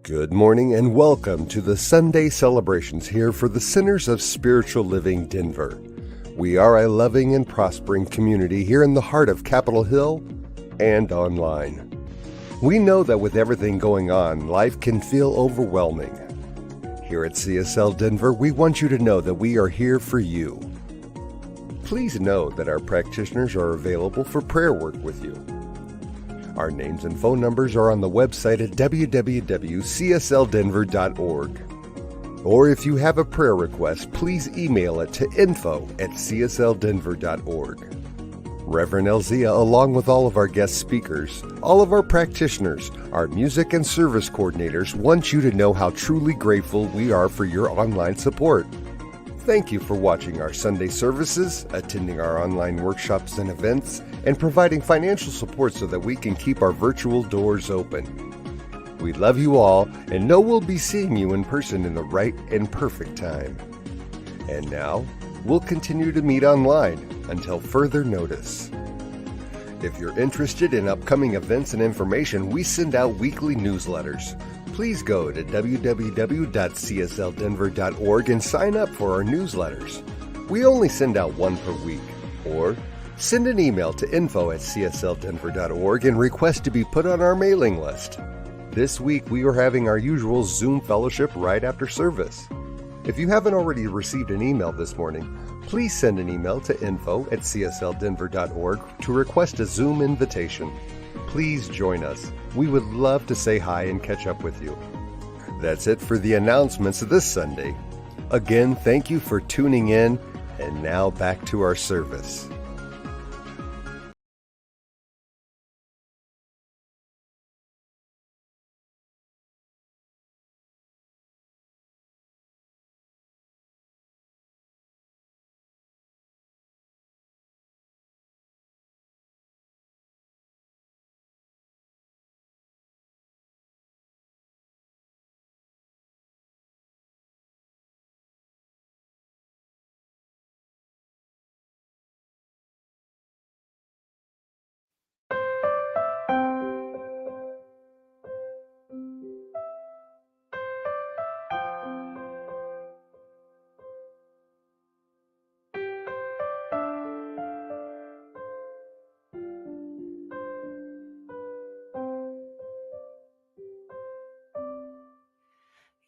Good morning and welcome to the Sunday celebrations here for the Centers of Spiritual Living Denver. We are a loving and prospering community here in the heart of Capitol Hill and online. We know that with everything going on, life can feel overwhelming. Here at CSL Denver, we want you to know that we are here for you. Please know that our practitioners are available for prayer work with you. Our names and phone numbers are on the website at www.cslddenver.org. Or if you have a prayer request, please email it to info@cslddenver.org. Reverend Elzia, along with all of our guest speakers, all of our practitioners, our music and service coordinators, want you to know how truly grateful we are for your online support. Thank you for watching our Sunday services, attending our online workshops and events, and providing financial support so that we can keep our virtual doors open. We love you all and know we'll be seeing you in person in the right and perfect time. And now, we'll continue to meet online until further notice. If you're interested in upcoming events and information, we send out weekly newsletters. Please go to www.cslddenver.org and sign up for our newsletters. We only send out one per week. Or send an email to info@cslddenver.org and request to be put on our mailing list. This week we are having our usual Zoom fellowship right after service. If you haven't already received an email this morning, please send an email to info@cslddenver.org to request a Zoom invitation. Please join us. We would love to say hi and catch up with you. That's it for the announcements this Sunday. Again, thank you for tuning in, and now back to our service.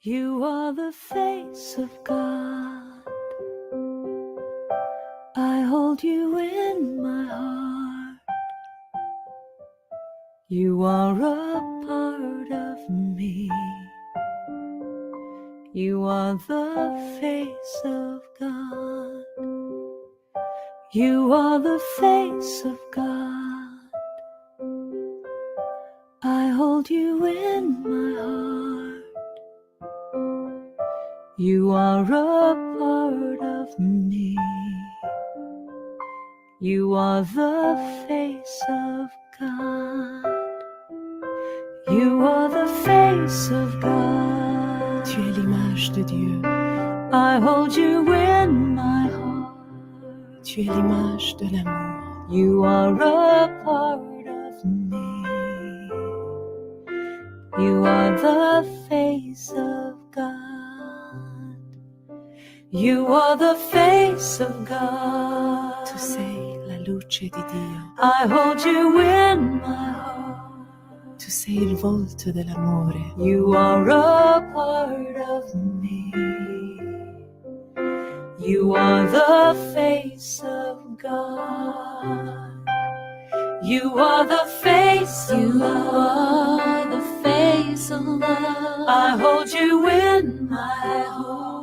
You are the face of God. I hold you in my heart. You are a part of me. You are the face of God. You are the face of God. I hold you in my heart. You are a part of me. You are the face of God. You are the face of God. Tu es l'image de Dieu. I hold you in my heart. Tu es l'image de l'amour. You are a part of me. You are the face of God. You are the face of God. Tu sei la luce di Dio. I hold you in my heart. Tu sei il volto dell'amore. You are a part of me. You are the face of God. You are the face of love. You are the face of love. I hold you in my heart.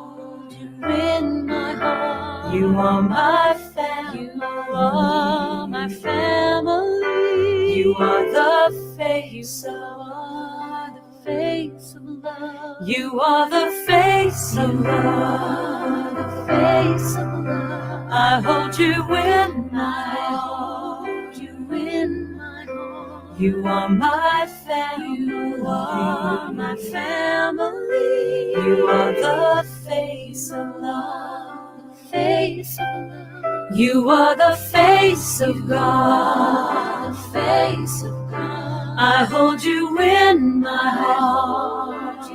In my heart, you are my family. You are my family. You are the face of love. The face of love. You are the face of love. The face of love. I hold you in my heart. You in my heart. You are my family. You are my family. You are the face of love, the face of love. You are the face of God, the face of God. I hold you in my heart.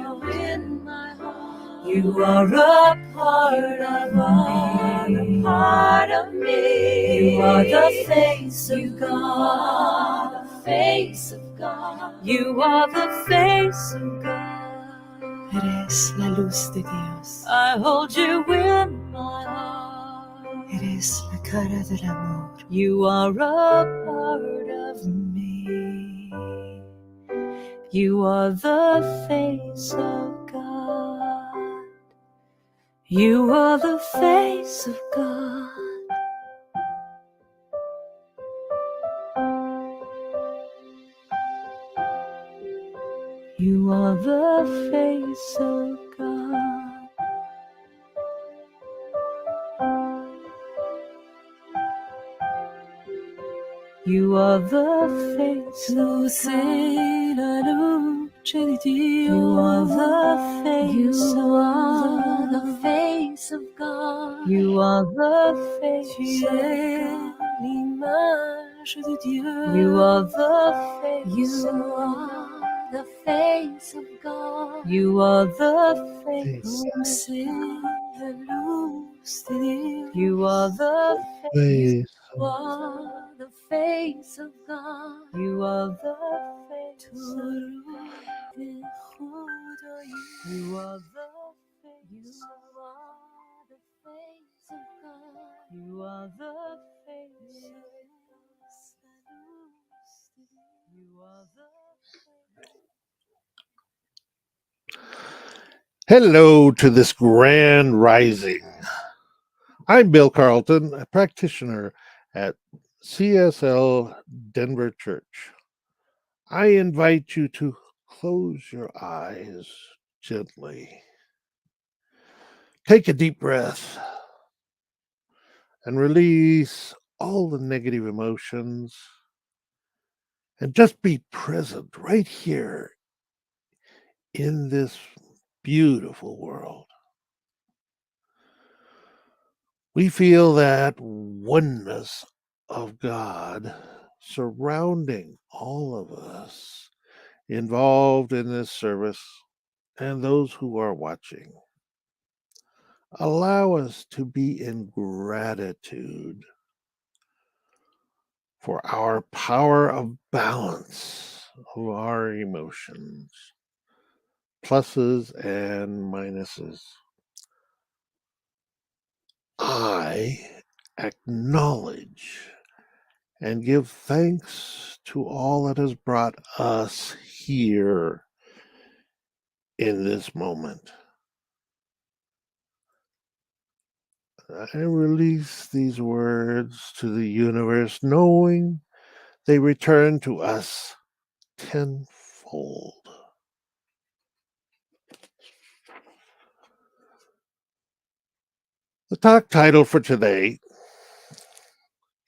You are a part of me. You are the face of God. The face of God. You are the face of God. Eres la luz de Dios. I hold you in my heart. Eres la cara del amor. You are a part of me. You are the face of God. You are the face of God. You are the face of God. You are the face Luz en la luce di Dio. You are the face You of are the God. face of God. You are the face Tu of es God. l'image de Dieu. You are the face You of God. are the face of God. You are the face Luz en la luz de Dios. You are the face. Face. You are the face of God. You are the face Tu of luz God. dejó de ir. You are the You face. are the face of God. You are the face. Eres la luz de Dios. You are the face. Hello to this grand rising. I'm Bill Carlton, a practitioner at CSL Denver Church. I invite you to close your eyes gently. Take a deep breath and release all the negative emotions and just be present right here in this beautiful world. We feel that oneness of God surrounding all of us involved in this service and those who are watching. Allow us to be in gratitude for our power of balance of our emotions, pluses and minuses. I acknowledge and give thanks to all that has brought us here in this moment. I release these words to the universe, knowing they return to us tenfold. The talk title for today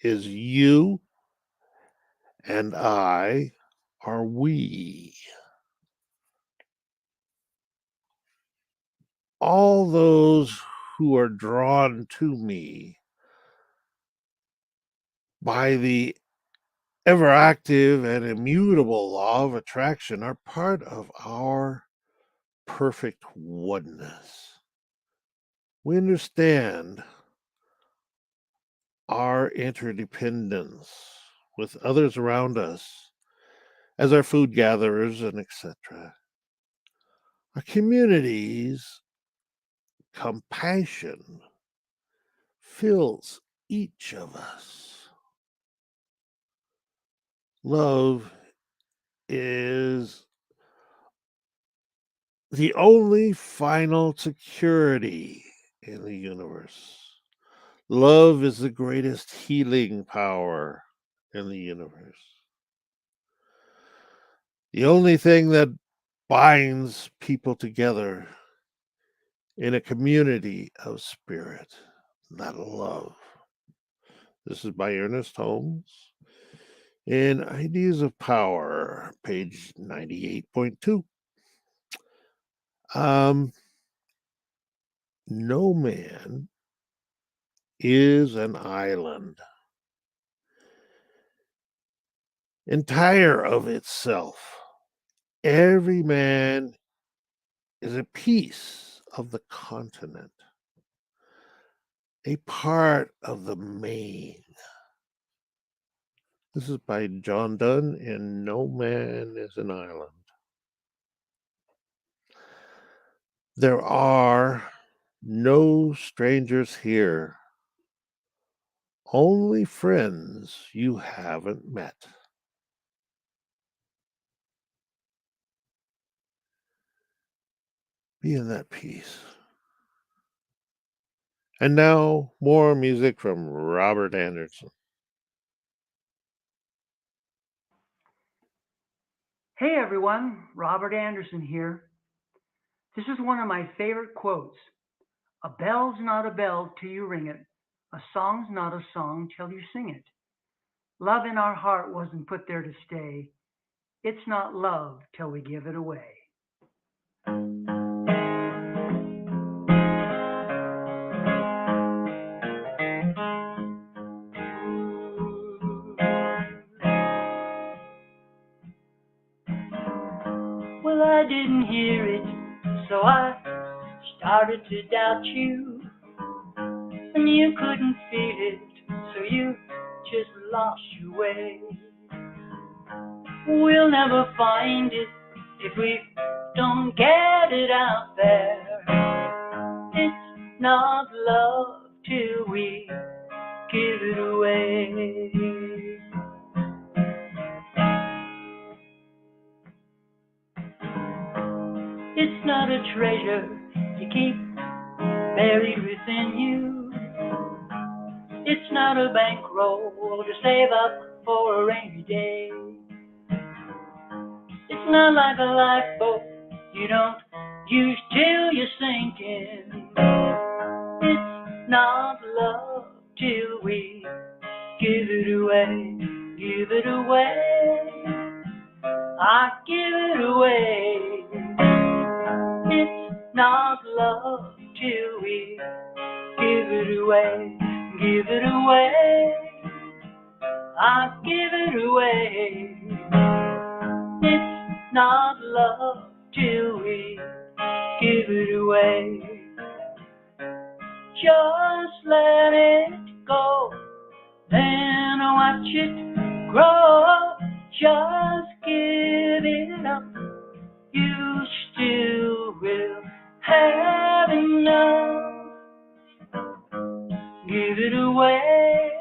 is You and I Are We. All those who are drawn to me by the ever active and immutable law of attraction are part of our perfect oneness. We understand our interdependence with others around us as our food gatherers and etc. Our community's compassion fills each of us. Love is the only final security in the universe. Love is the greatest healing power in the universe. The only thing that binds people together in a community of spirit, not love. This is by Ernest Holmes in Ideas of Power, page 98.2. No man is an island, entire of itself. Every man is a piece of the continent, a part of the main. This is by John Donne, and No Man is an Island. There are no strangers here, only friends you haven't met. Be in that peace. And now, more music from Robert Anderson. Hey everyone, Robert Anderson here. This is one of my favorite quotes. A bell's not a bell till you ring it. A song's not a song till you sing it. Love in our heart wasn't put there to stay. It's not love till we give it away. Well, I didn't hear it, so I started to doubt you. And you couldn't feel it, so you just lost your way. We'll never find it if we don't get it out there. It's not love till we give it away. It's not a treasure you keep buried within you. It's not a bankroll to save up for a rainy day. It's not like a lifeboat you don't use till you're sinking. It's not love till we give it away. Give it away. I give it away. It's not love till we give it away. Give it away. I give it away. It's not love till we give it away. Just let it go, then watch it grow. Just give it up, you still will have enough. Give it away,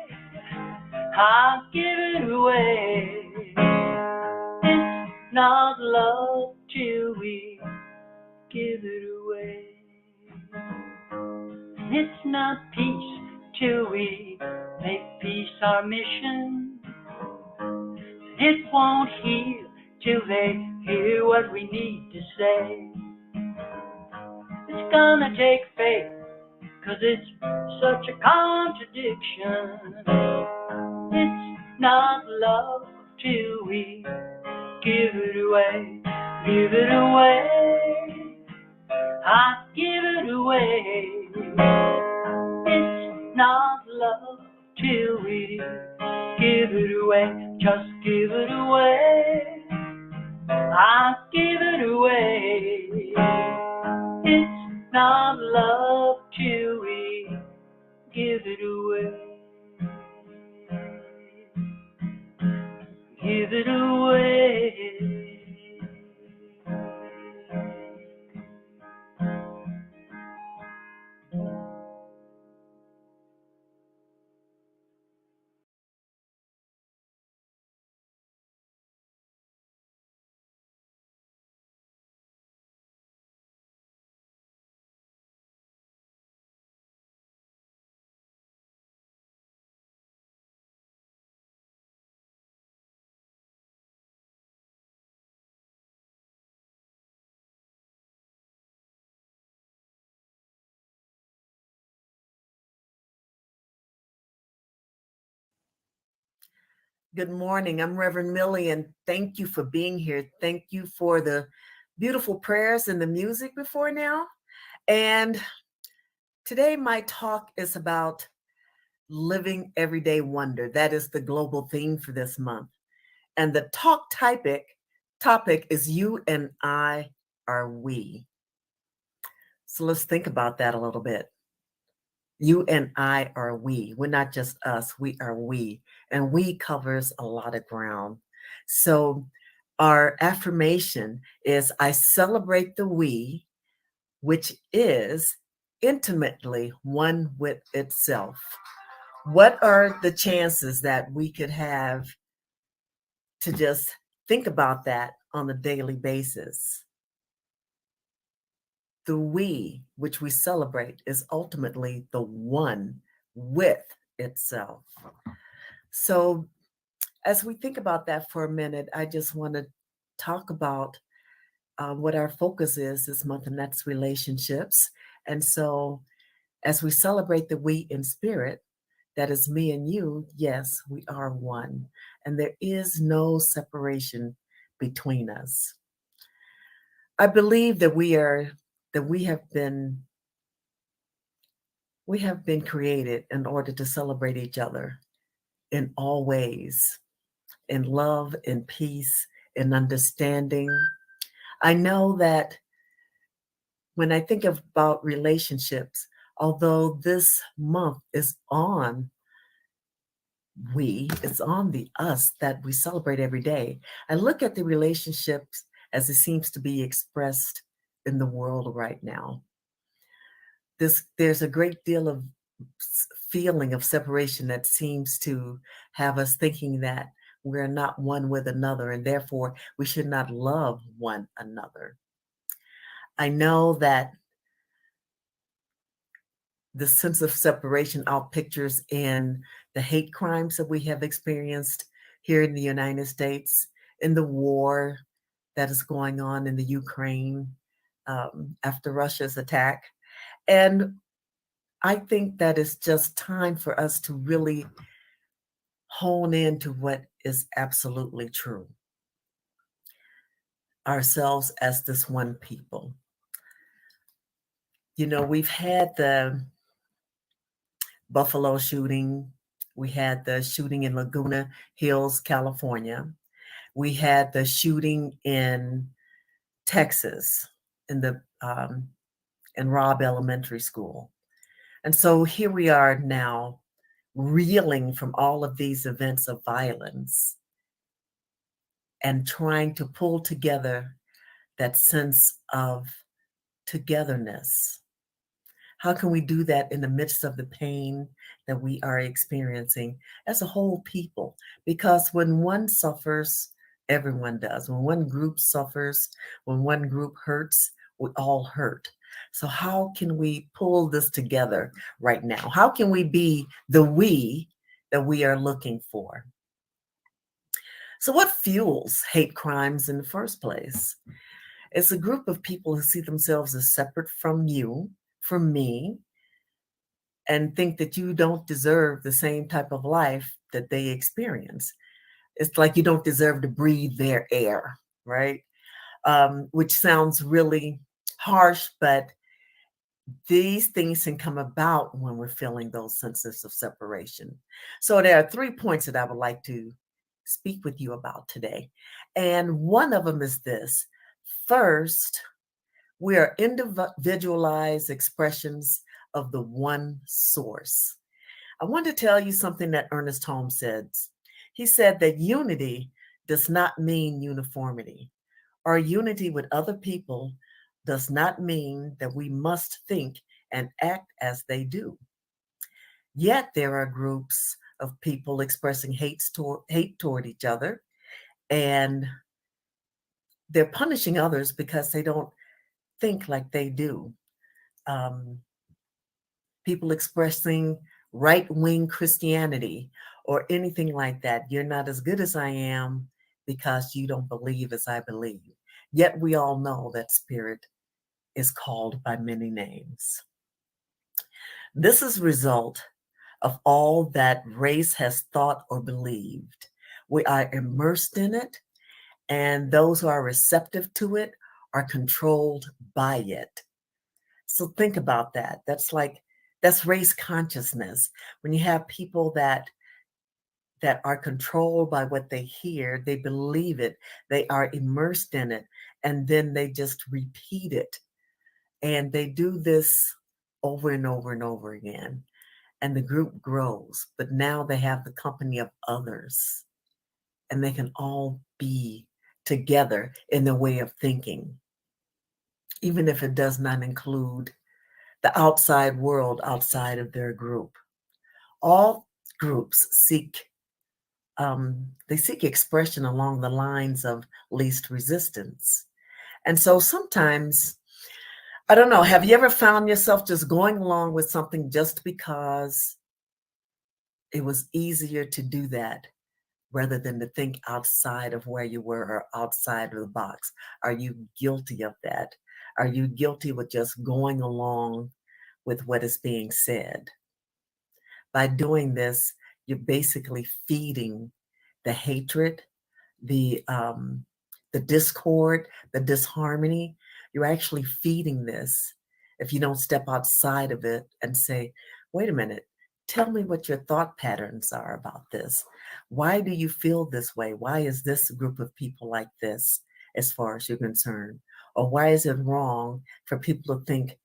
I'll give it away. It's not love till we give it away. It's not peace till we make peace our mission. It won't heal till they hear what we need to say. It's gonna take faith, 'cause it's such a contradiction. It's not love till we give it away. Give it away. I give it away. It's not love till we give it away. Just give it away. I give it away. It's not love till we give it away. Give it away. Good morning. I'm Reverend Millie, and thank you for being here. Thank you for the beautiful prayers and the music before now. And today my talk is about living everyday wonder. That is the global theme for this month. And the talk topic is You and I Are We. So let's think about that a little bit. You and I are we. We're not just us, we are we. And we covers a lot of ground. So our affirmation is I celebrate the we, which is intimately one with itself. What are the chances that we could have to just think about that on a daily basis? The we, which we celebrate, is ultimately the one with itself. So, as we think about that for a minute, I just want to talk about what our focus is this month, and that's relationships. And so, as we celebrate the we in spirit, that is me and you, yes, we are one. And there is no separation between us. I believe that we have been created in order to celebrate each other in all ways, in love, in peace, in understanding. I know that when I think about relationships, although this month is on it's on the us that we celebrate every day, I look at the relationships as it seems to be expressed in the world right now. There's a great deal of feeling of separation that seems to have us thinking that we're not one with another, and therefore we should not love one another. I know that the sense of separation outpictures in the hate crimes that we have experienced here in the United States, in the war that is going on in the Ukraine after Russia's attack. And I think that it's just time for us to really hone into what is absolutely true. Ourselves as this one people. You know, we've had the Buffalo shooting. We had the shooting in Laguna Hills, California. We had the shooting in Texas in the in Robb Elementary School. And so here we are now, reeling from all of these events of violence and trying to pull together that sense of togetherness. How can we do that in the midst of the pain that we are experiencing as a whole people? Because when one suffers, everyone does. When one group suffers, when one group hurts, we all hurt. So how can we pull this together right now? How can we be the we that we are looking for? So what fuels hate crimes in the first place? It's a group of people who see themselves as separate from you, from me, and think that you don't deserve the same type of life that they experience. It's like you don't deserve to breathe their air, right? Which sounds really harsh, but these things can come about when we're feeling those senses of separation. So there are 3 points that I would like to speak with you about today. And one of them is this. First, we are individualized expressions of the one source. I want to tell you something that Ernest Holmes said. He said that unity does not mean uniformity. Our unity with other people does not mean that we must think and act as they do. Yet there are groups of people expressing hate toward each other, and they're punishing others because they don't think like they do. People expressing right-wing Christianity or anything like that. You're not as good as I am because you don't believe as I believe. Yet we all know that spirit is called by many names. This is a result of all that race has thought or believed. We are immersed in it, and those who are receptive to it are controlled by it. So think about that. That's race consciousness. When you have people that are controlled by what they hear, they believe it, they are immersed in it, and then they just repeat it. And they do this over and over and over again. And the group grows, but now they have the company of others, and they can all be together in their way of thinking, even if it does not include the outside world outside of their group. All groups seek they seek expression along the lines of least resistance. And so sometimes, I don't know, have you ever found yourself just going along with something just because it was easier to do that rather than to think outside of where you were or outside of the box? Are you guilty of that? Are you guilty with just going along with what is being said? By doing this, you're basically feeding the hatred, the discord, the disharmony. You're actually feeding this if you don't step outside of it and say, wait a minute, tell me what your thought patterns are about this. Why do you feel this way? Why is this group of people like this as far as you're concerned? Or why is it wrong for people to think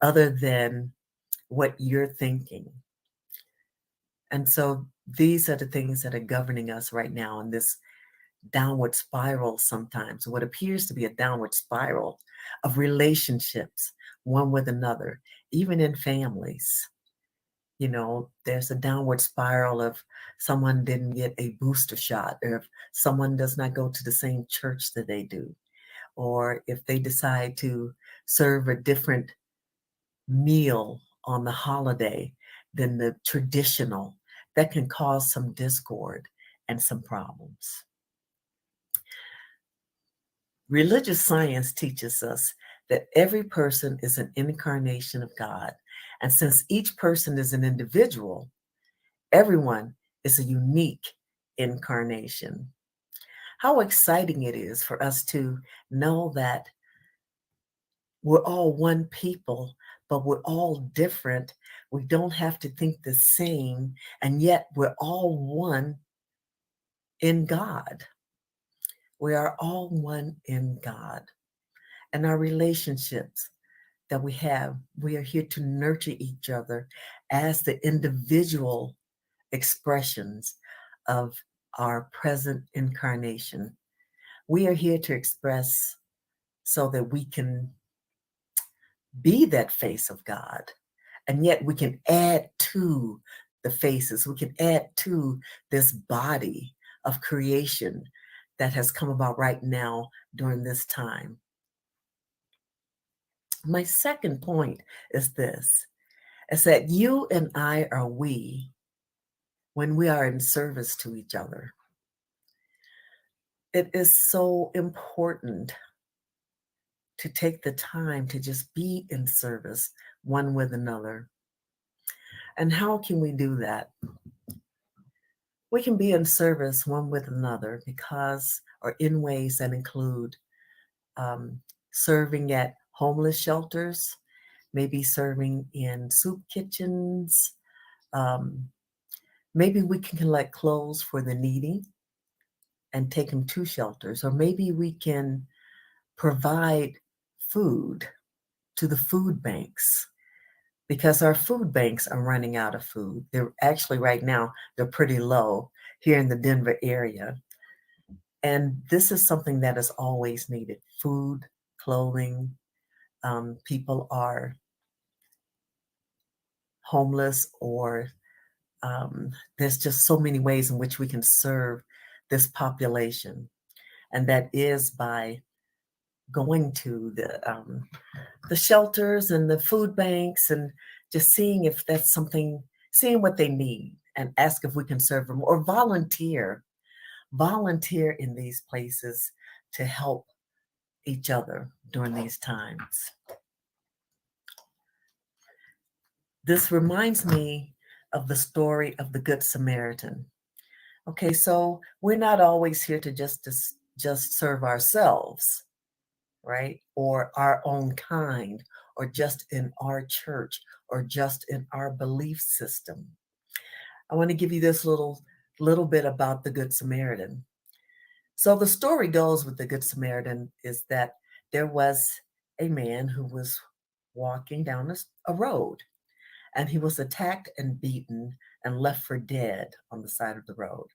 other than what you're thinking? And so these are the things that are governing us right now in this downward spiral sometimes, what appears to be a downward spiral of relationships, one with another, even in families. You know, there's a downward spiral of someone didn't get a booster shot, or if someone does not go to the same church that they do, or if they decide to serve a different meal on the holiday than the traditional. That can cause some discord and some problems. Religious science teaches us that every person is an incarnation of God. And since each person is an individual, everyone is a unique incarnation. How exciting it is for us to know that we're all one people, but we're all different. We don't have to think the same, and yet we're all one in God. We are all one in God. And our relationships that we have, we are here to nurture each other as the individual expressions of our present incarnation. We are here to express so that we can be that face of God. And yet we can add to the faces. We can add to this body of creation that has come about right now during this time. My second point is this, is that you and I are we when we are in service to each other. It is so important to take the time to just be in service one with another. And how can we do that? We can be in service one with another because, or in ways that include serving at homeless shelters, maybe serving in soup kitchens. Maybe we can collect clothes for the needy and take them to shelters, or maybe we can provide food to the food banks because our food banks are running out of food. They're actually right now, they're pretty low here in the Denver area. And this is something that is always needed: food, clothing. People are homeless, or there's just so many ways in which we can serve this population. And that is by going to the shelters and the food banks and just seeing if that's something, seeing what they need and ask if we can serve them, or volunteer in these places to help each other during these times. This reminds me of the story of the Good Samaritan. Okay, so we're not always here to just serve ourselves, right? Or our own kind, or just in our church, or just in our belief system. I want to give you this little bit about the Good Samaritan. So the story goes with the Good Samaritan is that there was a man who was walking down a road, and he was attacked and beaten and left for dead on the side of the road.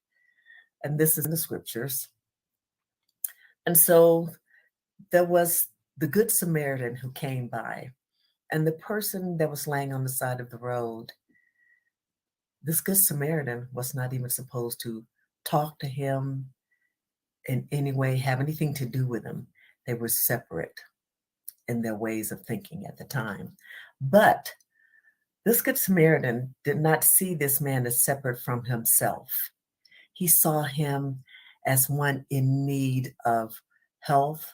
And this is in the scriptures. And so there was the Good Samaritan who came by, and the person that was laying on the side of the road, this Good Samaritan was not even supposed to talk to him in any way, have anything to do with him. They were separate in their ways of thinking at the time. But this Good Samaritan did not see this man as separate from himself. He saw him as one in need of health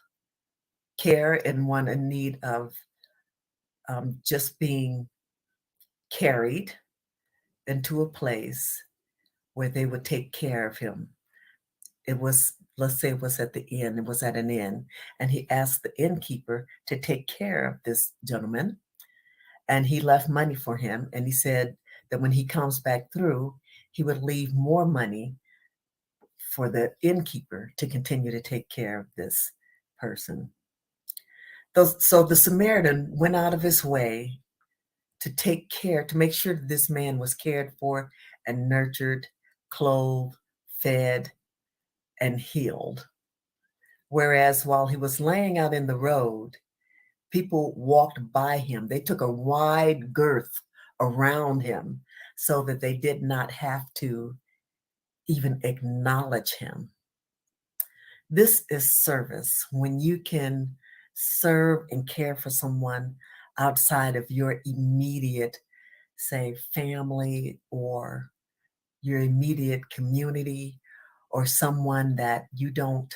care and one in need of just being carried into a place where they would take care of him. It was, let's say it was at the inn, it was at an inn, and he asked the innkeeper to take care of this gentleman, and he left money for him, and he said that when he comes back through, he would leave more money for the innkeeper to continue to take care of this person. So the Samaritan went out of his way to take care, to make sure that this man was cared for and nurtured, clothed, fed, and healed. Whereas while he was laying out in the road, people walked by him. They took a wide girth around him so that they did not have to even acknowledge him. This is service, when you can serve and care for someone outside of your immediate, say, family or your immediate community, or someone that you don't,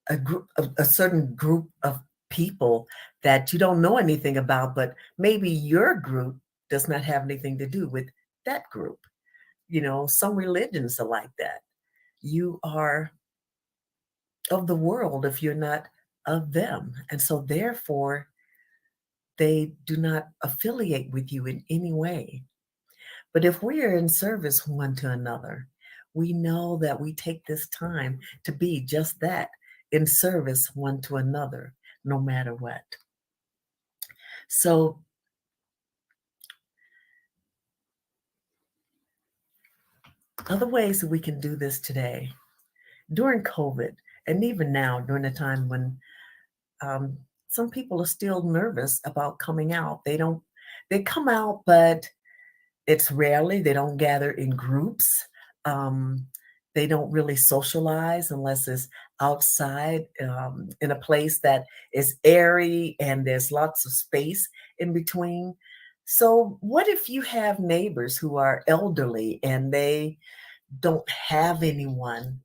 a certain group of people that you don't know anything about, but maybe your group does not have anything to do with that group. Some religions are like that. You are of the world if you're not of them. And so therefore, they do not affiliate with you in any way. But if we are in service one to another, we know that we take this time to be just that, in service one to another, no matter what. So other ways that we can do this today, during COVID, and even now during a time when some people are still nervous about coming out. They come out, but it's rarely. They don't gather in groups. They don't really socialize unless it's outside in a place that is airy and there's lots of space in between. So what if you have neighbors who are elderly and they don't have anyone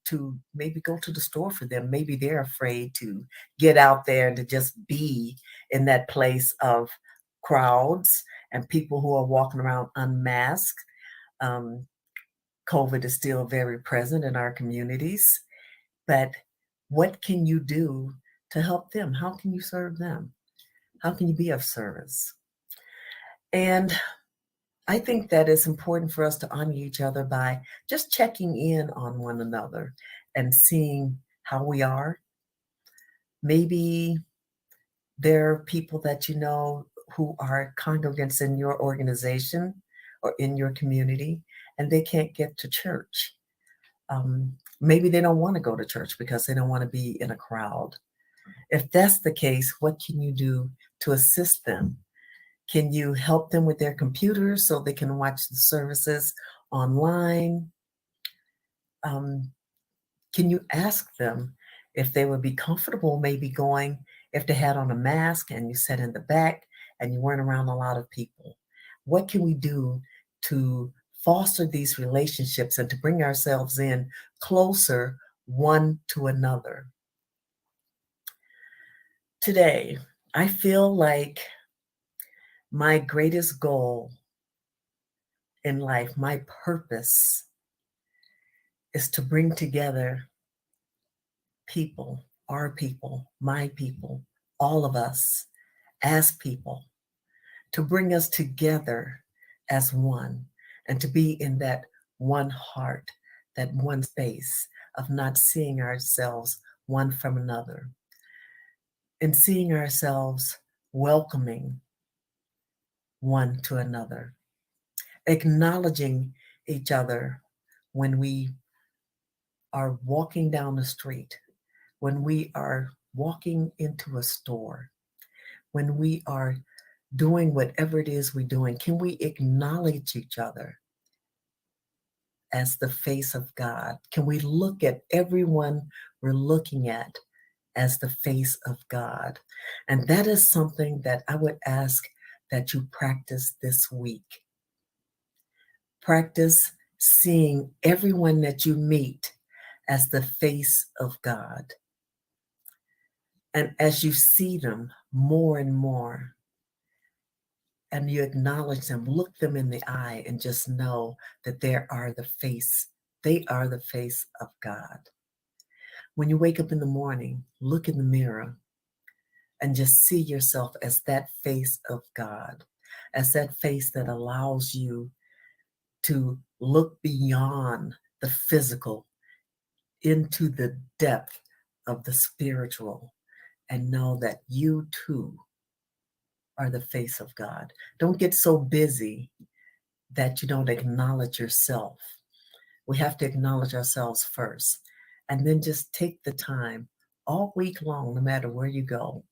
to maybe go to the store for them? Maybe they're afraid to get out there and to just be in that place of crowds and people who are walking around unmasked. COVID is still very present in our communities, but what can you do to help them? How can you serve them? How can you be of service? And I think that it's important for us to honor each other by just checking in on one another and seeing how we are. Maybe there are people that you know who are congregants in your organization or in your community, and they can't get to church. Maybe they don't want to go to church because they don't want to be in a crowd. If that's the case, what can you do to assist them? Can you help them with their computers so they can watch the services online? Can you ask them if they would be comfortable maybe going, if they had on a mask and you sat in the back and you weren't around a lot of people? What can we do to foster these relationships and to bring ourselves in closer one to another? Today, I feel like my greatest goal in life, my purpose, is to bring together people, our people, my people, all of us as people, to bring us together as one, and to be in that one heart, that one space of not seeing ourselves one from another. and seeing ourselves welcoming one to another, acknowledging each other when we are walking down the street, when we are walking into a store, when we are doing whatever it is we're doing. Can we acknowledge each other as the face of God? Can we look at everyone we're looking at as the face of God? And that is something that I would ask that you practice this week. Practice seeing everyone that you meet as the face of God. And as you see them more and more, and you acknowledge them, look them in the eye and just know that they are the face of God. When you wake up in the morning, look in the mirror and just see yourself as that face of God, as that face that allows you to look beyond the physical into the depth of the spiritual and know that you too are the face of God. Don't get so busy that you don't acknowledge yourself. We have to acknowledge ourselves first, and then just take the time all week long, no matter where you go,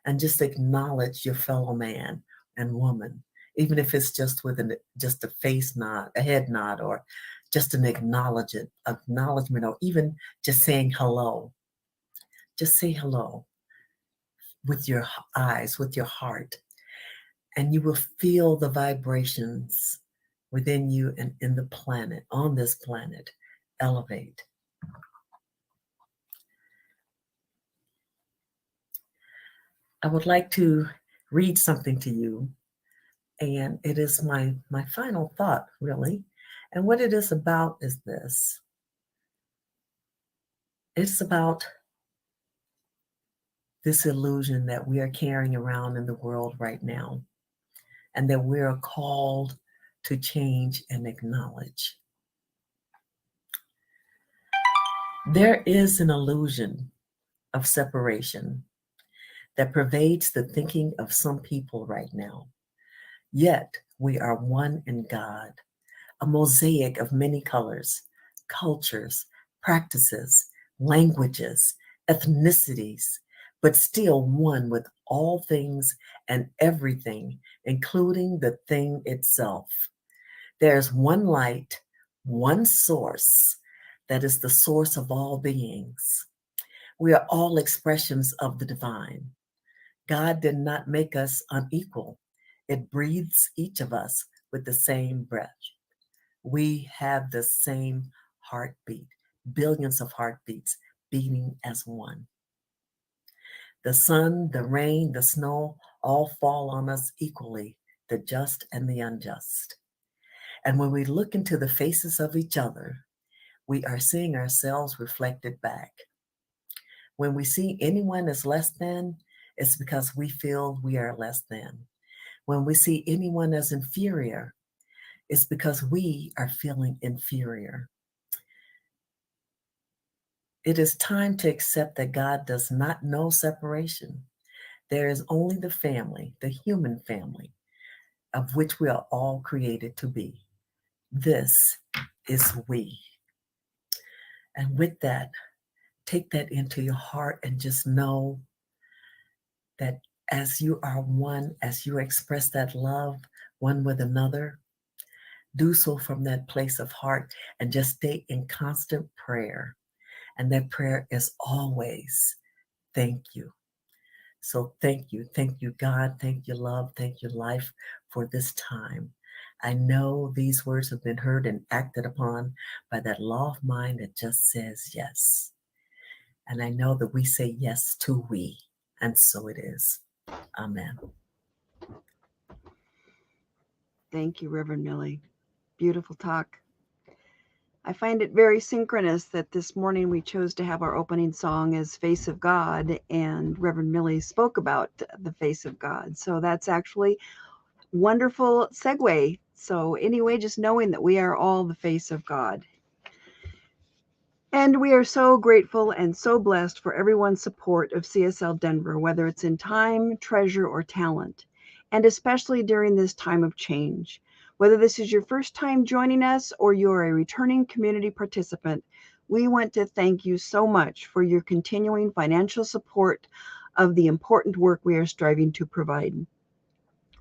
and just acknowledge your fellow man and woman, even if it's just with just a face nod, a head nod, or just an acknowledgement, or even just saying hello. Just say hello with your eyes, with your heart, and you will feel the vibrations within you and in the planet, on this planet, elevate. I would like to read something to you, and it is my final thought, really. And what it is about is this. It's about this illusion that we are carrying around in the world right now, and that we are called to change and acknowledge. There is an illusion of separation that pervades the thinking of some people right now. Yet we are one in God, a mosaic of many colors, cultures, practices, languages, ethnicities, but still one with all things and everything, including the thing itself. There's one light, one source that is the source of all beings. We are all expressions of the divine. God did not make us unequal. It breathes each of us with the same breath. We have the same heartbeat, billions of heartbeats beating as one. The sun, the rain, the snow all fall on us equally, the just and the unjust. And when we look into the faces of each other, we are seeing ourselves reflected back. When we see anyone as less than, it's because we feel we are less than. When we see anyone as inferior, it's because we are feeling inferior. It is time to accept that God does not know separation. There is only the family, the human family, of which we are all created to be. This is we. And with that, take that into your heart and just know that as you are one, as you express that love one with another, do so from that place of heart and just stay in constant prayer. And that prayer is always, thank you. So thank you, God, thank you, love, thank you, life, for this time. I know these words have been heard and acted upon by that law of mind that just says yes. And I know that we say yes to we, and so it is. Amen. Thank you, Reverend Millie. Beautiful talk. I find it very synchronous that this morning we chose to have our opening song as Face of God, and Reverend Millie spoke about the face of God. So that's actually wonderful segue. So anyway, just knowing that we are all the face of God. And we are so grateful and so blessed for everyone's support of CSL Denver, whether it's in time, treasure, or talent, and especially during this time of change. Whether this is your first time joining us or you're a returning community participant, we want to thank you so much for your continuing financial support of the important work we are striving to provide.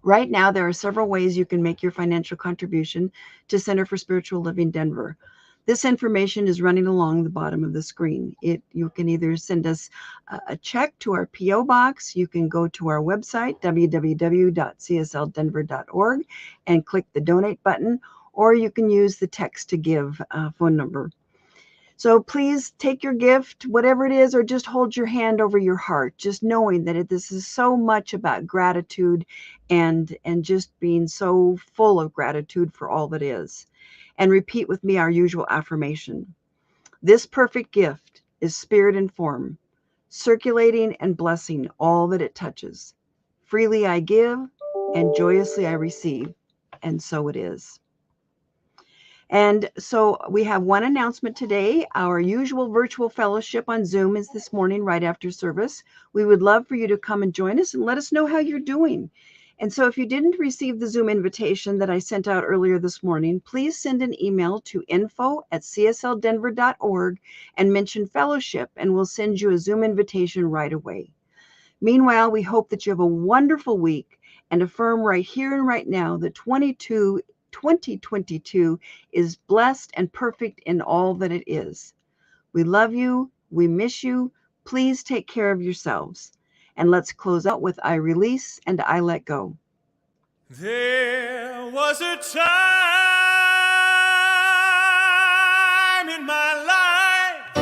Right now, there are several ways you can make your financial contribution to Center for Spiritual Living Denver. This information is running along the bottom of the screen. You can either send us a check to our P.O. box. You can go to our website, www.csldenver.org, and click the donate button, or you can use the text to give phone number. So please take your gift, whatever it is, or just hold your hand over your heart, just knowing that this is so much about gratitude and just being so full of gratitude for all that is. And repeat with me our usual affirmation. This perfect gift is spirit and form, circulating and blessing all that it touches. Freely I give, and joyously I receive, and so it is. And so we have one announcement today. Our usual virtual fellowship on Zoom is this morning right after service. We would love for you to come and join us and let us know how you're doing. And so if you didn't receive the Zoom invitation that I sent out earlier this morning, please send an email to info@csldenver.org and mention fellowship, and we'll send you a Zoom invitation right away. Meanwhile, we hope that you have a wonderful week and affirm right here and right now that 2022 is blessed and perfect in all that it is. We love you. We miss you. Please take care of yourselves. And let's close out with I release and I let go. There was a time in my life,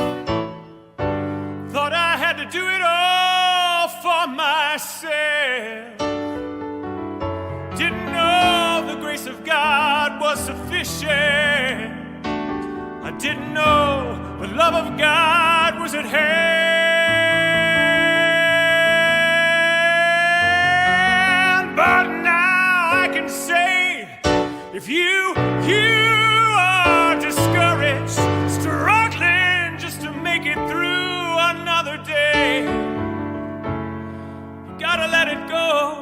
thought I had to do it all for myself. Didn't know the grace of God was sufficient. I didn't know the love of God was at hand. But now I can say, if you are discouraged, struggling just to make it through another day, you gotta let it go.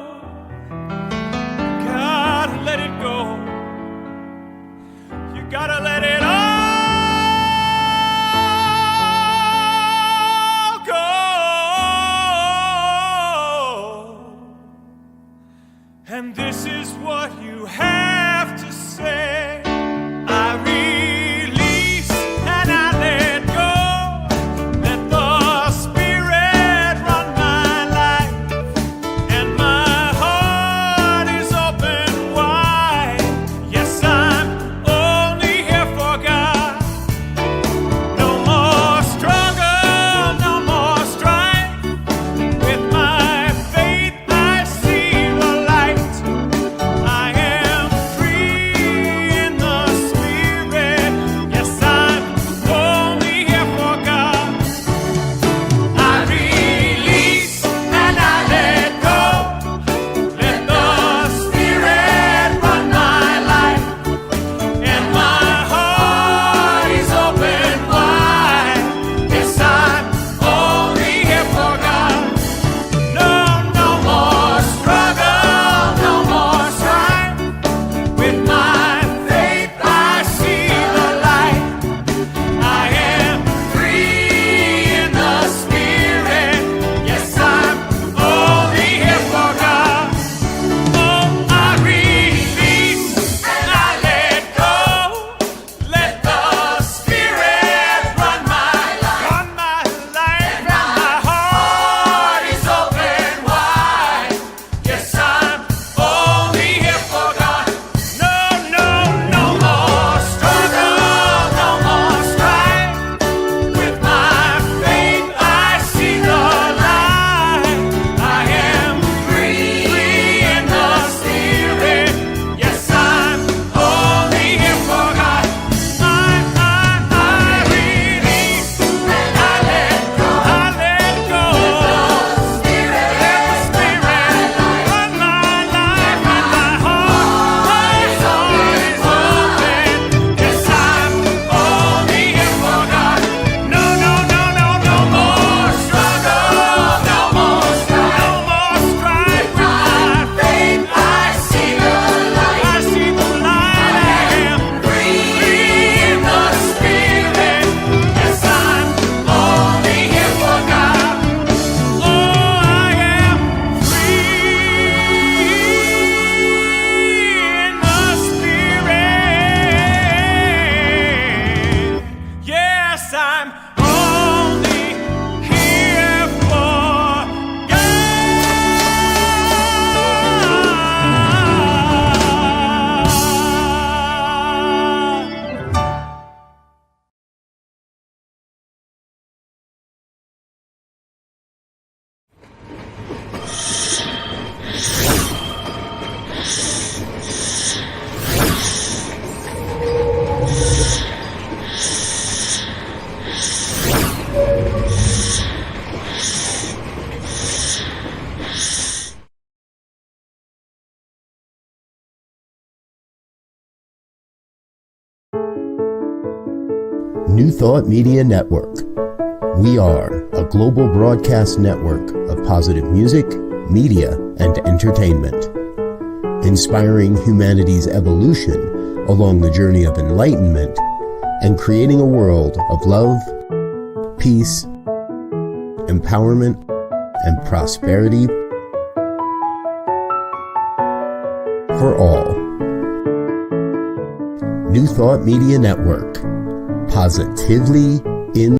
Gotta let it go. You gotta let it all go. And this is what you have to say. I release and I let go. Let the Spirit run my life, and my heart is open wide. Yes, I'm only here for God. No more struggle, no more strife. With my faith I see the light. I am free in the New Thought Media Network. We are a global broadcast network of positive music, media, and entertainment, inspiring humanity's evolution along the journey of enlightenment and creating a world of love, peace, empowerment, and prosperity for all. New Thought Media Network. Positively